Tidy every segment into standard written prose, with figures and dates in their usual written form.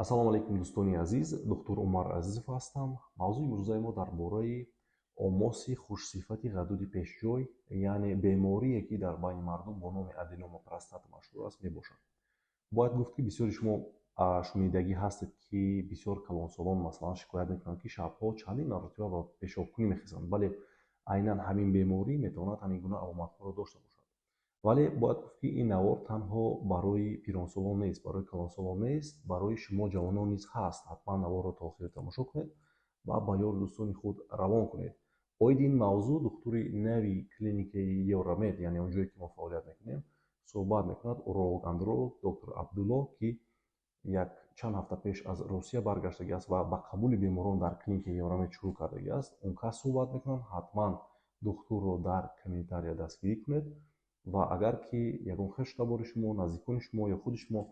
Ассалому алейкум дӯстони азиз, доктор Умар Азизов ҳастам. мавзӯи имрӯзаи мо дар бораи омоси хушсифати ғадуди пешҷой, яъне беморие ки дар байни мардум бо номи аденома простата машҳур аст мебошад. бояд гуфт ки бисёри шумо шунидагӣ ҳастед ки бисёр калонсолон масалан шикоят мекунанд ки шабҳо чандин маротиба ба пешобкунӣ мехезанд, бале айнан ҳамин беморӣ метавонад ҳамин гуна аломатҳоро дошта бошад. вале бояд гуфт ки ин навор танҳо барои пиронсолон нест, барои калонсолон нест, барои шумо ҷавонон низ ҳаст. ҳатман наворро то охир тамошо кунед ва ба ёри дӯстони худ равон кунед. оиди ин мавзӯъ духтури нави клиникаи Евромед, яъне он ҷое ки мо фаъолият мекунем, суҳбат мекунад уролог-андролог доктор Абдулло, ки як чанд ҳафта пеш аз Русия баргаштагиаст ва ба қабули беморон дар клиникаи Евромед шурӯъ кардагиаст. Он кас суҳбат мекунад. ҳатман духтурро дар комментария дастгирӣ кунед ва агар ки ягон хештабори шумо, наздикони шумо ё худи шумо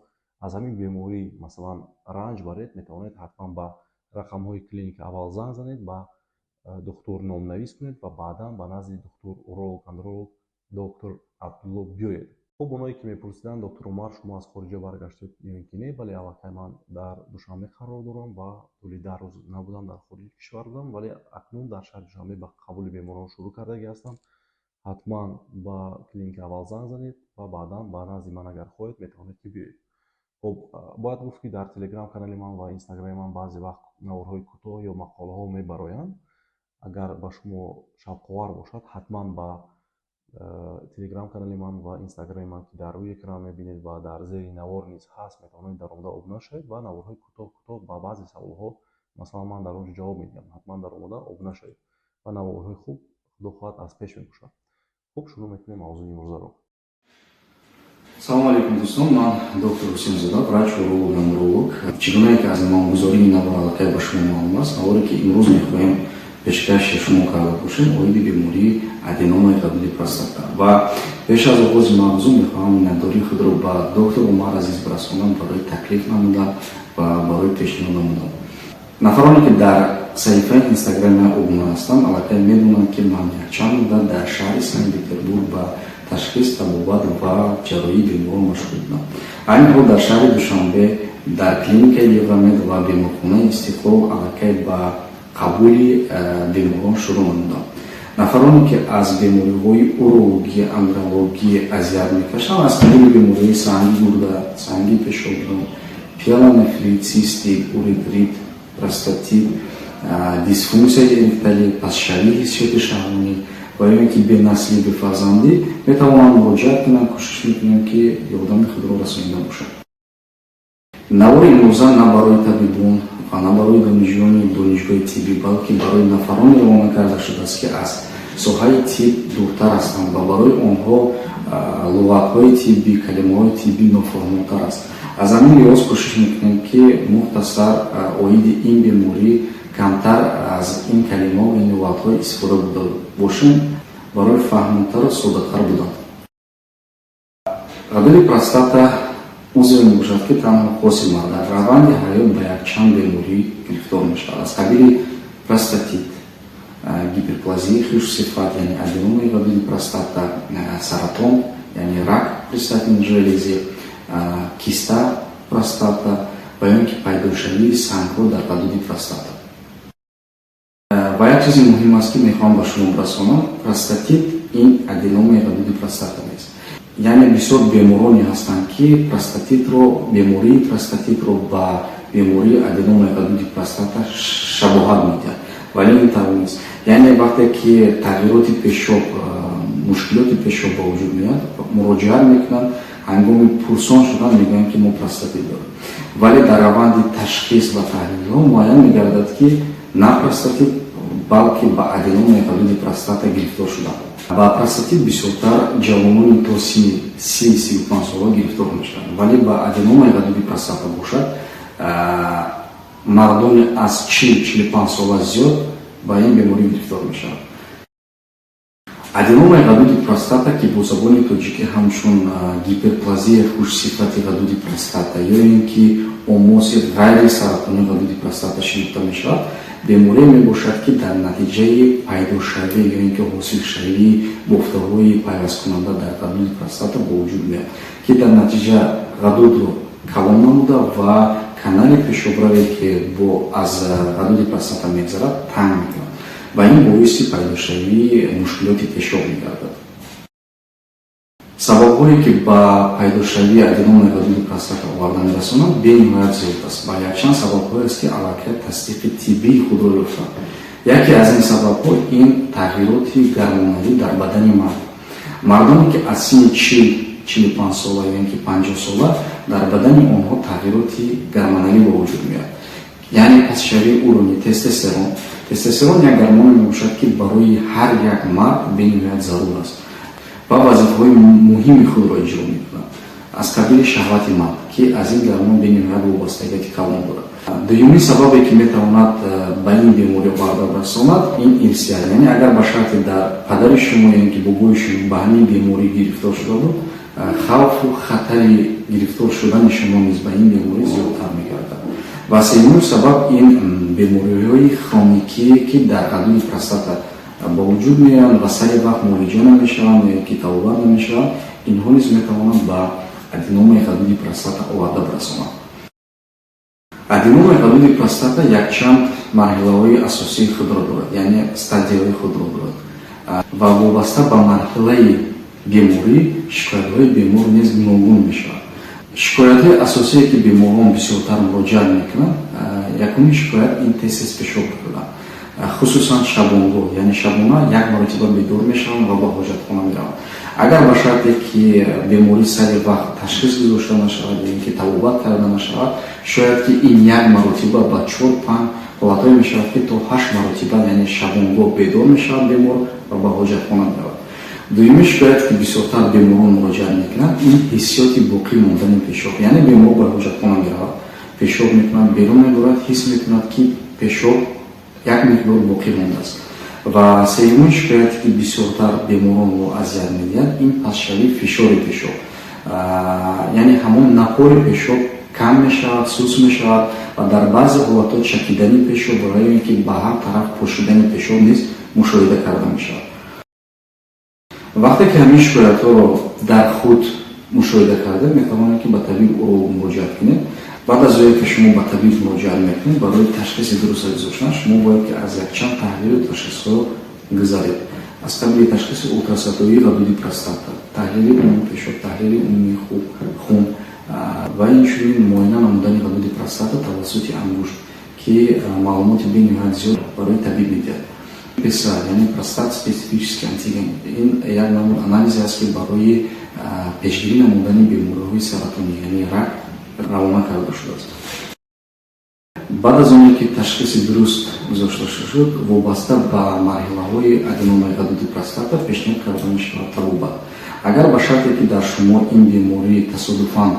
аз ҳамин беморӣ масалан ранҷ баред, метавонед ҳатман ба рақамҳои клиника аввал занг занед, ба духтур номнавис кунед ва баъдан ба назди духтур уролог-андролог доктор Абдулло биёед. хуб, оное ки мепурсиданд доктор Умар шумо аз хориҷа баргаштед ё ин ки не, бале аллакай ман дар Душанбе қарор дорам ва тӯли 10 рӯз набудам, дар хориҷи кишвар будам, вале акнун дар шаҳри Душанбе ба қабули беморон шурӯъ кардаги ҳастам. ҳатман ба клиника аввал занг занед ва баъдан ба назди ман агар хоҳед метавонед ки биёед. хуб, бояд гуфт ки дар телеграм канали ман ва инстаграми ман баъзе вақт наворҳои кӯтоҳ ё мақолаҳо мебароянд. агар ба шумо шавқовар бошад, ҳатман ба телеграм канали ман ва инстаграми ман ки дар рӯи экран мебинед ва дар зери навор низ ҳаст, метавонед дар омада обуна шавед ва наворҳои кӯтоҳ ба баъзе саволҳо масалан ман дар он ҷо ҷавоб медиҳам. ҳатман дар омада обуна шавед ва наворҳои хуб худо хоҳад аз пеш мебошад. хуб, шурӯъ мекунем мавзӯи имрӯзаро. Салому алейкум дӯстон, ман доктор Ҳусейнзода, врач уролог-андролог. Чӣ гуна ки аз номгузории навор аллакай ба шумо маълум аст, наворе ки имрӯз мехоҳем пешкаши шумо карда бошем оиди бемории аденомаи ғадуди простата ва пеш аз оғози мавзӯъ мехоҳам миннатдории худро ба доктор Умар Азиз расонам барои таклиф намудан ва барои пешниҳод намудан. нафароне ки дар саҳифаи инстаграми ман обуна ҳастанд, аллакай медонанд ки ман якчанд муддат дар шаҳри Санкт-Петербург ба ташхис, табобат ва ҷарроҳии беморон машғул будам. айни ҳол дар шаҳри Душанбе дар клиникаи Евромед ва беморхонаи Истиқлол аллакай ба қабули беморон шурӯъ намудам. нафароне ки аз бемориҳои урология, андрология азият мекашанд, аз қабули бемориҳои санги гурда, санги пешобдон, пиелонефрит, цистит, уретрит, простатит, дисфунксияи эректали, пасшавии ҳиссиёти шаҳвонӣ ва ё ин ки бенаслӣ, бефарзандӣ метавонанд муроҷиат кунанд. кӯшиш мекунем ки ёрдами худро расонида бошад. навори имрӯза на барои табибон ва на барои донишҷӯёни донишгоҳи тиббӣ, балки барои нафароне равона карда шудааст ки аз соҳаи тиб дуртар ҳастанд ва барои онҳо луғатҳои тиббӣ, калимаҳои тиббӣ нофаҳмотар аст. аз ҳамин лиҳоз кӯшиш мекунем ки мухтасар оиди ин беморӣ камтар аз ин калимаҳо, ин луғатҳо истифода бурда бошем барои фаҳмотару содатар будан. ғадуди простата узве мебошад ки танҳо хоси мард дар раванди ҳаёт ба якчанд беморӣ гирифтор мешавад. аз қабили простатит, гиперплазии хушсифат яъне аденомаи ғадуди простата, саратон яъне рак простатин желези, киста простата ва ё ин ки пайдошавии сангҳо дар ғадуди простата. ва як чизи муҳим аст ки мехоҳам ба шумо расонам, простатит ин аденомаи ғадуди простата нест. яъне бисёр бемороне ҳастанд ки бемории простатитро ба бемории аденомаи ғадуди простата шабоҳат медиҳад, вале ин тавр нест. яъне вақте ки тағйироти пешоб, мушкилоти пешоб ба вуҷуд меояд, муроҷиат мекунанд, ҳангоми пурсон шудан мегӯянд ки мо простатит дорем, вале дар раванди ташхис ва таҳлилҳо муайян мегардад ки на простатит, балки ба аденомаи ғадуди простата гирифтор шуданд. ба простатит бисёртар ҷавонони то 30-35 сола гирифтор мешаванд, вале ба аденомаи ғадуди простата бошад мардони аз 40-45 сола зиёд ба ин беморӣ гирифтор мешаванд. аденомаи ғадуди простата ки бо забони тоҷикӣ ҳамчун гиперплазия хушсифати ғадуди простата ё ин ки омоси ғайрисаратони ғадуди простата шинохта мешавад, беморие мебошад ки дар натиҷаи пайдошавӣ ё ин ки ҳосилшавии бофтаҳои пайвасткунанда дар ғадуди простата ба вуҷуд меояд, ки дар натиҷа ғадудро калон намуда ва канали пешобраве ки аз ғадуди простата мегзарад танг мекунад ва ин боиси пайдошавии мушкилоти пешоб мегардад. Сабабҳое ки ба пайдошавии аденоми ғадуди простата оварда мерасонад бениҳоят зиёд аст ва якчанд сабабҳое аст ки аллакай тасдиқи тиббии худро ёфтанд. Яке аз ин сабабҳо ин тағйироти гормоналӣ дар бадани мард. Мардоне ки аз синни 40-45 сола ё ки 50 сола дар бадани онҳо тағйироти гормоналӣ ба вуҷуд меояд. Яъне пасшавии уровни тестостерон. Тестостерон як гормоне мебошад ки барои ҳар як мард бениҳоят зарур аст ва вазифаҳои муҳими худро иҷро мекунад. Аз қабили шаҳвати мард ки аз ин гормон бениҳоят вобастагиати калон дорад. Дуюмин сабабе ки метавонад ба ин беморӣ оварда расонад ин ирсият. Яъне агар ба шарти дар падари шумо ё ки бобои шумо ба ҳамин беморӣ гирифтор шуда буд, хавфу хатари гирифтор шудани шумо низ ба ин беморӣ зиёдтар мегардад. Ва сеюмин сабаб ин бемориҳои хроникие ки дар ғадуди простата ба вуҷуд меоянд ва сари вақт муолиҷа намешаванд ё ки табобат намешаванд, инҳо низ метавонанд ба аденомаи ғадуди простата оварда расонанд. Аденомаи ғадуди простата якчанд марҳилаҳои асосии худро дорад, яъне стадияҳои худро дорад ва вобаста ба марҳилаи беморӣ шикоятҳои бемор низ гуногун мешавад. Шикоятҳои асосие ки беморон бисёртар муроҷиат мекунанд, якумин шикоят ин тез пешоб мекунанд, хусусан шабонгоҳ, яъне шабона як маротиба бедор мешаванд ва ба ҳоҷатхона мераванд. Агар ба шарте ки беморӣ сари вақт ташхис гузошта нашавад ё ки табобат карда нашавад, шояд ки ин як маротиба ба 4-5 ҳолатҳое мешавад ки то 8 маротиба, яъне шабонгоҳ бедор мешавад бемор ва ба ҳоҷатхона меравад. Дуюмин шикоят ки бисёртар беморон муроҷиат мекунанд, ин ҳиссиёти боқӣ мондани пешоб, яъне бемор ба ҳоҷатхона меравад, пешоб мекунад, берун мебурад, ҳис мекунад ки пешоб як миқдор боқӣ мондааст. Ва сеюмин шикояте ки бисёртар беморонро азият медиҳад, ин пасшавии фишори пешоб, яъне ҳамон напори пешоб кам мешавад, сус мешавад ва дар баъзе ҳолатҳо чакидани пешоб ва ё ки ба ҳар тараф пошидани пешоб низ мушоҳида карда мешавад. Вақте ки ҳамин шикоятҳоро дар худ мушоҳида кардед, метавонед ки ба табиб уролог муроҷиат кунед. Баъд аз оне ки шумо ба табиб муроҷиат мекунед, барои ташхиси дурустаи гузоштан шумо бояд ки аз якчанд таҳлилу ташхисҳо гузаред. Аз қабили ташхиси ултрасатовии ғадуди простата, таҳлили умуми пешоб, таҳлили умуми хун ва инчунин муоина намудани ғадуди простата тавассути ангушт ки маълумоти бениҳоят зиёд барои табиб медиҳад. ПСА, яъне простат специфический антиген, ин як намуд анализе аст ки барои пешгирӣ намудани бемориҳои саратонӣ, яъне рак равона карда шудааст. Баъд аз оне ки ташхиси дуруст гузошта шуд, вобаста ба марҳилаҳои аденомаи ғадуди простата пешниҳод карда мешавад табобат. Агар ба шарте ки дар шумо ин беморӣ тасодуфан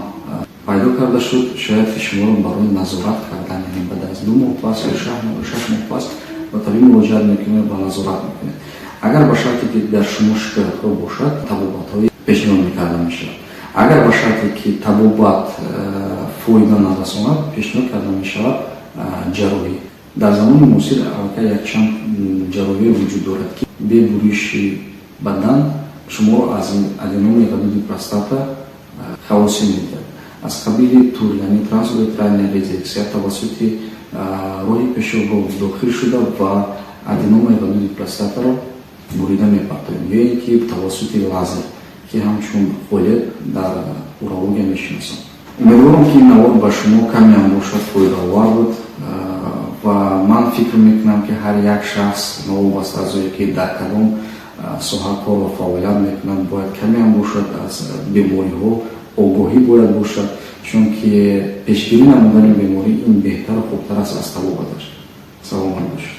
пайдо карда шуд, шояд ки шуморо барои назорат кардан, яъне баъд аз 2 моҳ пас ё 6 моҳ пас ба табиб муроҷиат мекунед ва назорат мекунед. Агар ба шарте ки дар шумо шикоятҳо бошад, табобатҳои пешниҳод мекарда мешавад. Агар ба шарте ки табобат фоида нарасонад, пешниҳод карда мешавад ҷарроҳӣ. Дар замони муосир аллакай якчанд ҷарроҳие вуҷуд дорад ки бе буриши бадан шуморо аз аденомаи ғадуди простата халосӣ медиҳад. Аз қабили тур, яъне трансуретральная резекция тавассути роҳи пешобро дохил шуда ва аденомаи ғадуди простатаро бурида мепартоем, ё ин ки тавассути лазер ки ҳамчун фолият дар урология мешинасем. Умедворам ки ин навод ба шумо каме ҳам бошад фоидаовар буд ва ман фикр мекунам ки ҳар як шахс новобаста аз оне ки дар кадом соҳа кор ва фаъолият мекунад, бояд каме ҳам бошад аз бемориҳо огоҳӣ бояд бошад, чунки пешгирӣ намудани беморӣ ин беҳтару хубтар аст аз табобаташ. Саломат бошед.